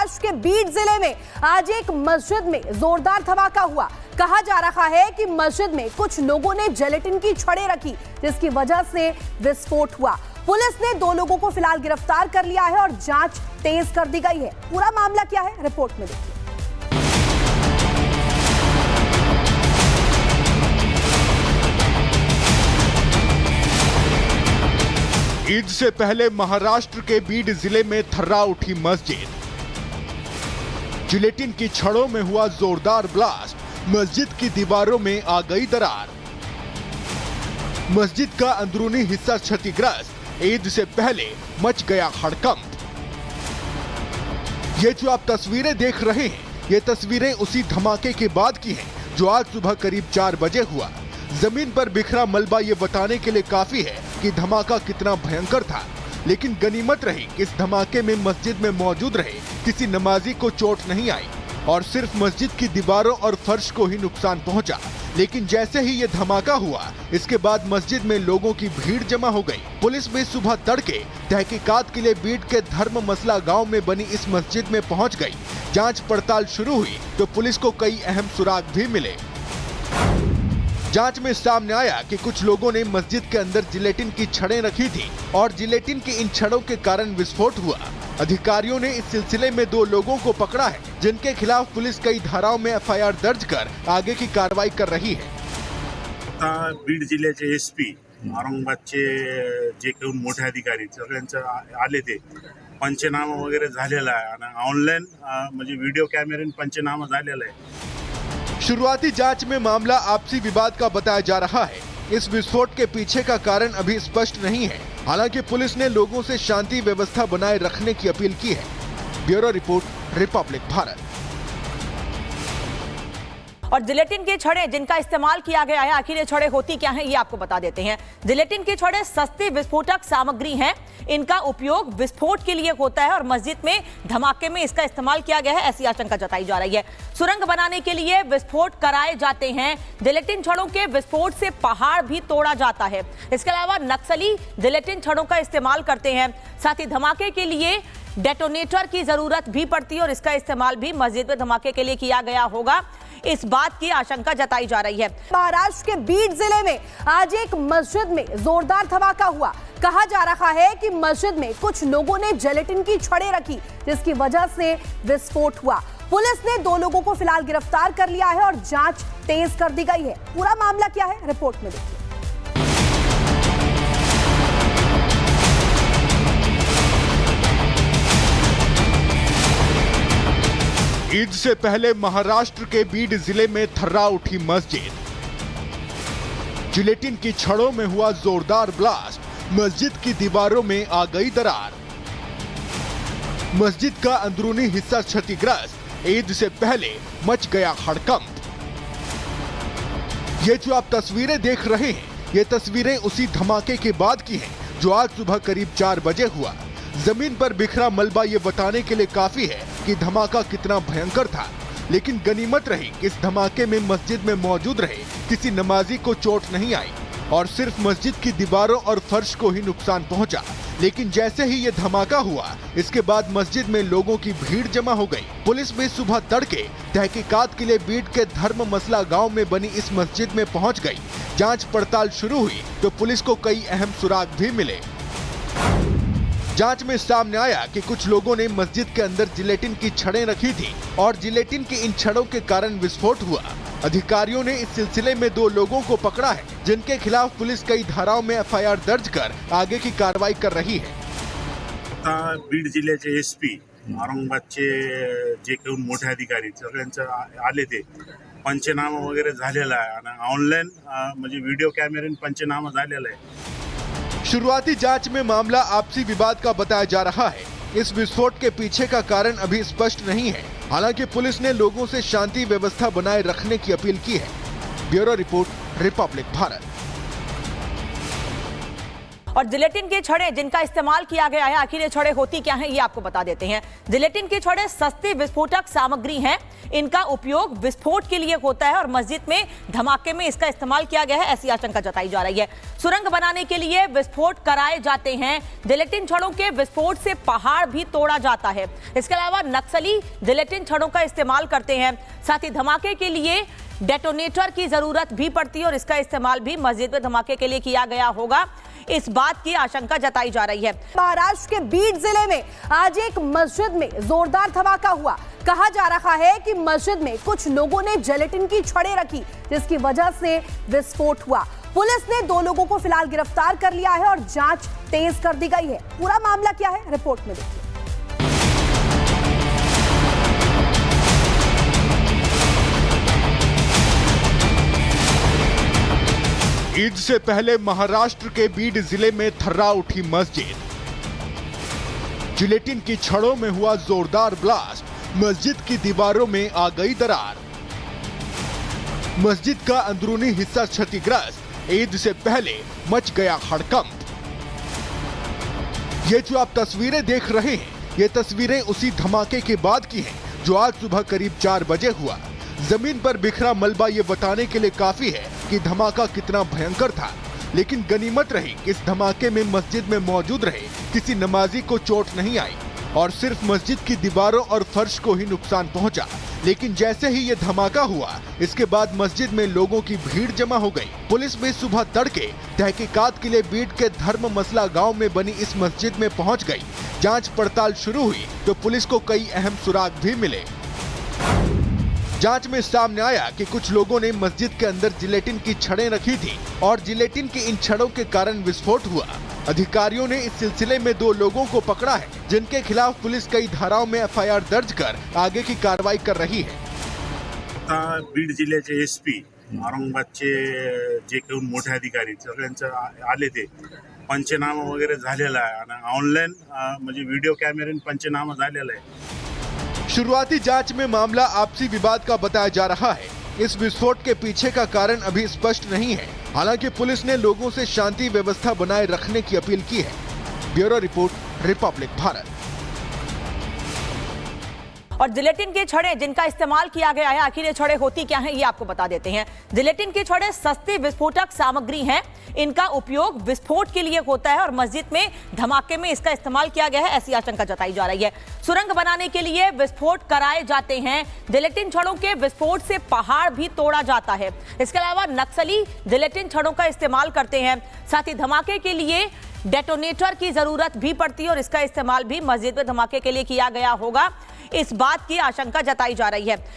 महाराष्ट्र के बीड जिले में आज एक मस्जिद में जोरदार धमाका हुआ। कहा जा रहा है कि मस्जिद में कुछ लोगों ने जिलेटिन की छड़ें रखी, जिसकी वजह से विस्फोट हुआ। पुलिस ने 2 लोगों को फिलहाल गिरफ्तार कर लिया है और जांच तेज कर दी गई है। पूरा मामला क्या है, रिपोर्ट में देखिए। ईद से पहले महाराष्ट्र के बीड जिले में थर्रा उठी मस्जिद। जिलेटिन की छड़ों में हुआ जोरदार ब्लास्ट, मस्जिद की दीवारों में आ गई दरार। मस्जिद का अंदरूनी हिस्सा क्षतिग्रस्त, ईद से पहले मच गया हड़कंप। ये जो आप तस्वीरें देख रहे हैं, ये तस्वीरें उसी धमाके के बाद की हैं जो आज सुबह करीब 4 बजे हुआ। जमीन पर बिखरा मलबा ये बताने के लिए काफी है कि धमाका कितना भयंकर था, लेकिन गनीमत रही कि इस धमाके में मस्जिद में मौजूद रहे किसी नमाजी को चोट नहीं आई और सिर्फ मस्जिद की दीवारों और फर्श को ही नुकसान पहुंचा। लेकिन जैसे ही ये धमाका हुआ, इसके बाद मस्जिद में लोगों की भीड़ जमा हो गई। पुलिस भी सुबह तड़के तहकीकात के लिए बीड के धर्म मसला गांव में बनी इस मस्जिद में पहुंच गई। जांच पड़ताल शुरू हुई तो पुलिस को कई अहम सुराग भी मिले। जांच में सामने आया कि कुछ लोगों ने मस्जिद के अंदर जिलेटिन की छड़ें रखी थी और जिलेटिन की इन छड़ों के कारण विस्फोट हुआ। अधिकारियों ने इस सिलसिले में 2 लोगों को पकड़ा है, जिनके खिलाफ पुलिस कई धाराओं में एफआईआर दर्ज कर आगे की कार्रवाई कर रही है। बीड जिल्ह्याचे एसपी औरंगाबादचे जे काही मोठे अधिकारी सगळ्यांचं आले ते पंचनामा वगैरे झालेला आहे आणि ऑनलाईन म्हणजे व्हिडिओ कॅमेऱ्याने पंचनामा झालेला आहे। शुरुआती जांच में मामला आपसी विवाद का बताया जा रहा है। इस विस्फोट के पीछे का कारण अभी स्पष्ट नहीं है। हालांकि पुलिस ने लोगों से शांति व्यवस्था बनाए रखने की अपील की है। Bureau report, Republic Bharat. और जिलेटिन की छड़ें जिनका इस्तेमाल किया गया है, आखिर ये छड़ें होती क्या हैं, ये आपको बता देते हैं। जिलेटिन की छड़ें सस्ती विस्फोटक सामग्री हैं। इनका उपयोग विस्फोट के लिए होता है और मस्जिद में धमाके में इसका इस्तेमाल किया गया है, ऐसी आशंका जताई जा रही है। सुरंग बनाने के लिए विस्फोट कराए जाते हैं। जिलेटिन छड़ों के विस्फोट से पहाड़ भी तोड़ा जाता है। इसके अलावा नक्सली जिलेटिन छड़ों का इस्तेमाल करते हैं। साथ ही धमाके के लिए डेटोनेटर की जरूरत भी पड़ती है और इसका इस्तेमाल भी मस्जिद में धमाके के लिए किया गया होगा, इस बात की आशंका जताई जा रही है। महाराष्ट्र के बीड जिले में आज एक मस्जिद में जोरदार धमाका हुआ। कहा जा रहा है कि मस्जिद में कुछ लोगों ने जिलेटिन की छड़ें रखी, जिसकी वजह से विस्फोट हुआ। पुलिस ने 2 लोगों को फिलहाल गिरफ्तार कर लिया है और जांच तेज कर दी गई है। पूरा मामला क्या है, रिपोर्ट में देखिए। ईद से पहले महाराष्ट्र के बीड जिले में थर्रा उठी मस्जिद। जिलेटिन की छड़ों में हुआ जोरदार ब्लास्ट, मस्जिद की दीवारों में आ गई दरार। मस्जिद का अंदरूनी हिस्सा क्षतिग्रस्त, ईद से पहले मच गया हड़कंप। ये जो आप तस्वीरें देख रहे हैं, ये तस्वीरें उसी धमाके के बाद की हैं जो आज सुबह करीब 4 बजे हुआ। जमीन पर बिखरा मलबा ये बताने के लिए काफी है कि धमाका कितना भयंकर था, लेकिन गनीमत रही कि इस धमाके में मस्जिद में मौजूद रहे किसी नमाजी को चोट नहीं आई और सिर्फ मस्जिद की दीवारों और फर्श को ही नुकसान पहुंचा। लेकिन जैसे ही ये धमाका हुआ, इसके बाद मस्जिद में लोगों की भीड़ जमा हो गई। पुलिस भी सुबह तड़के तहकीकात के लिए बीड के धर्म मसला गांव में बनी इस मस्जिद में पहुंच गई। जांच पड़ताल शुरू हुई तो पुलिस को कई अहम सुराग भी मिले। जांच में सामने आया कि कुछ लोगों ने मस्जिद के अंदर जिलेटिन की छड़ें रखी थी और जिलेटिन की इन छड़ों के कारण विस्फोट हुआ। अधिकारियों ने इस सिलसिले में 2 लोगों को पकड़ा है, जिनके खिलाफ पुलिस कई धाराओं में एफआईआर दर्ज कर आगे की कार्रवाई कर रही है। बीड जिल्ह्याचे एसपी औरंगाबादचे जे काही मोठे अधिकारी सगळ्यांचं आले ते पंचनामा वगैरे झालेला आहे आणि ऑनलाईन म्हणजे व्हिडिओ कॅमेऱ्याने पंचनामा झालेला आहे। शुरुआती जांच में मामला आपसी विवाद का बताया जा रहा है। इस विस्फोट के पीछे का कारण अभी स्पष्ट नहीं है। हालांकि पुलिस ने लोगों से शांति व्यवस्था बनाए रखने की अपील की है। Bureau report, Republic Bharat. और जिलेटिन के छड़े जिनका इस्तेमाल किया गया है, आखिर ये छड़े होती क्या हैं ये आपको बता देते हैं। जिलेटिन के छड़े सस्ती विस्फोटक सामग्री हैं। इनका उपयोग विस्फोट के लिए होता है और मस्जिद में धमाके में इसका इस्तेमाल किया गया है, ऐसी आशंका जताई जा रही है। सुरंग बनाने के लिए विस्फोट कराए जाते हैं। जिलेटिन छड़ों के विस्फोट से पहाड़ भी तोड़ा जाता है। इसके अलावा नक्सली जिलेटिन छड़ों का इस्तेमाल करते हैं। साथ ही धमाके के लिए डेटोनेटर की जरूरत भी पड़ती है और इसका इस्तेमाल भी मस्जिद में धमाके के लिए किया गया होगा, इस बात की आशंका जताई जा रही है। महाराष्ट्र के बीड जिले में आज एक मस्जिद में जोरदार धमाका हुआ। कहा जा रहा है कि मस्जिद में कुछ लोगों ने जिलेटिन की छड़ें रखी, जिसकी वजह से विस्फोट हुआ। पुलिस ने 2 लोगों को फिलहाल गिरफ्तार कर लिया है और जांच तेज कर दी गई है। पूरा मामला क्या है, रिपोर्ट में देखिए। ईद से पहले महाराष्ट्र के बीड जिले में थर्रा उठी मस्जिद। जिलेटिन की छड़ों में हुआ जोरदार ब्लास्ट, मस्जिद की दीवारों में आ गई दरार। मस्जिद का अंदरूनी हिस्सा क्षतिग्रस्त। ईद से पहले मच गया हड़कंप। ये जो आप तस्वीरें देख रहे हैं, ये तस्वीरें उसी धमाके के बाद की हैं जो आज सुबह करीब 4 बजे हुआ। जमीन पर बिखरा मलबा ये बताने के लिए काफी है कि धमाका कितना भयंकर था, लेकिन गनीमत रही कि इस धमाके में मस्जिद में मौजूद रहे किसी नमाजी को चोट नहीं आई और सिर्फ मस्जिद की दीवारों और फर्श को ही नुकसान पहुंचा। लेकिन जैसे ही ये धमाका हुआ, इसके बाद मस्जिद में लोगों की भीड़ जमा हो गई। पुलिस भी सुबह तड़के तहकीकात के लिए बीड के धर्म मसला गांव में बनी इस मस्जिद में पहुंच गई। जांच पड़ताल शुरू हुई तो पुलिस को कई अहम सुराग भी मिले। जांच में सामने आया कि कुछ लोगों ने मस्जिद के अंदर जिलेटिन की छड़ें रखी थी और जिलेटिन की इन छड़ों के कारण विस्फोट हुआ। अधिकारियों ने इस सिलसिले में 2 लोगों को पकड़ा है, जिनके खिलाफ पुलिस कई धाराओं में एफआईआर दर्ज कर आगे की कार्रवाई कर रही है। बीड जिल्ह्याचे SP, औरंगाबादचे जे काही मोठे अधिकारी सगळ्यांचं आले ते पंचनामा वगैरे झालेला आहे आणि ऑनलाईन म्हणजे व्हिडिओ कॅमेऱ्याने पंचनामा झालेला आहे। शुरुआती जांच में मामला आपसी विवाद का बताया जा रहा है। इस विस्फोट के पीछे का कारण अभी स्पष्ट नहीं है। हालांकि पुलिस ने लोगों से शांति व्यवस्था बनाए रखने की अपील की है। Bureau report, Republic Bharat. और जिलेटिन के छड़े जिनका इस्तेमाल किया गया है, आखिर ये छड़े होती क्या हैं ये आपको बता देते हैं। जिलेटिन के छड़े सस्ती विस्फोटक सामग्री हैं। इनका उपयोग विस्फोट के लिए होता है और मस्जिद में धमाके में इसका इस्तेमाल किया गया है, ऐसी आशंका जताई जा रही है। सुरंग बनाने के लिए विस्फोट कराए जाते हैं। जिलेटिन छड़ों के विस्फोट से पहाड़ भी तोड़ा जाता है। इसके अलावा नक्सली जिलेटिन छड़ों का इस्तेमाल करते हैं। साथ ही धमाके के लिए डेटोनेटर की जरूरत भी पड़ती है और इसका इस्तेमाल भी मस्जिद में धमाके के लिए किया गया होगा, इस बात की आशंका जताई जा रही है।